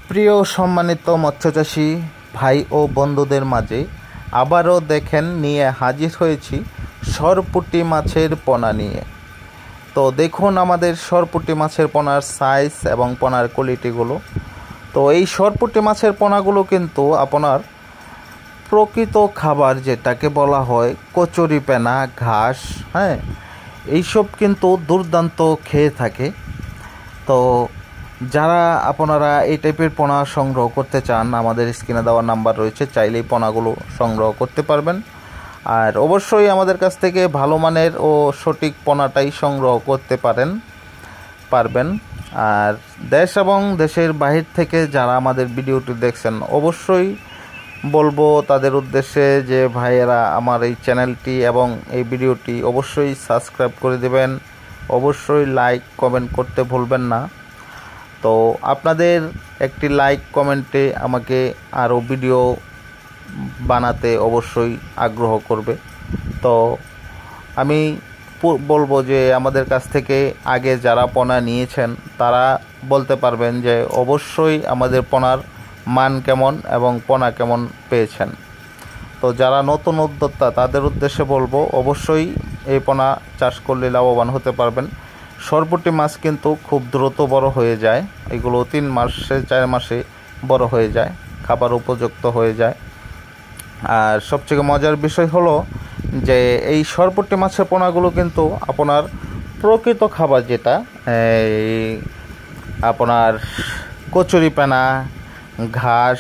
প্রিয় সম্মানিত মৎস্যচাষী ভাই ও বন্ধুদের মাঝে আবারও দেখেন নিয়ে হাজির হয়েছি সরপুঁটি মাছের পোনা নিয়ে। তো দেখুন আমাদের সরপুঁটি মাছের পোনার সাইজ এবং পোনার কোয়ালিটিগুলো। তো এই সরপুঁটি মাছের পোনাগুলো কিন্তু আপনার প্রকৃত খাবার যেটাকে বলা হয় কচুরিপানা, ঘাস, এইসব কিন্তু দুর্দান্ত খেয়ে থাকে। তো যারা আপনারা এই টাইপের পোনা সংগ্রহ করতে চান, আমাদের স্ক্রিনে দেওয়া নাম্বার রয়েছে, চাইলেই পোনাগুলো সংগ্রহ করতে পারবেন। আর অবশ্যই আমাদের কাছ থেকে ভালো মানের ও সঠিক পোনাটাই সংগ্রহ করতে পারবেন। আর দেশ এবং দেশের বাহির থেকে যারা আমাদের ভিডিওটি দেখছেন, অবশ্যই বলবো তাদের উদ্দেশ্যে যে ভাইয়েরা আমার এই চ্যানেলটি এবং এই ভিডিওটি অবশ্যই সাবস্ক্রাইব করে দেবেন, অবশ্যই লাইক কমেন্ট করতে ভুলবেন না। তো আপনাদের একটি লাইক কমেন্টে আমাকে আরও ভিডিও বানাতে অবশ্যই আগ্রহ করবে। তো আমি বলবো যে আমাদের কাছ থেকে আগে যারা পোনা নিয়েছেন তারা বলতে পারবেন যে অবশ্যই আমাদের পোনার মান কেমন এবং পোনা কেমন পেয়েছেন। তো যারা নতুন উদ্যোক্তা তাদের উদ্দেশ্যে বলবো অবশ্যই এই পোনা চাষ করলে লাভবান হতে পারবেন। সরপুঁটি মাছ কিন্তু খুব দ্রুত বড় হয়ে যায়, এগুলো 3 মাসে 4 মাসে বড় হয়ে যায়, খাবার উপযুক্ত হয়ে যায়। আর সবচেয়ে মজার বিষয় হলো যে এই সরপুঁটি মাছের পোনাগুলো কিন্তু আপনার প্রকৃত খাবার যেটা এই আপনার কচুরিপানা, ঘাস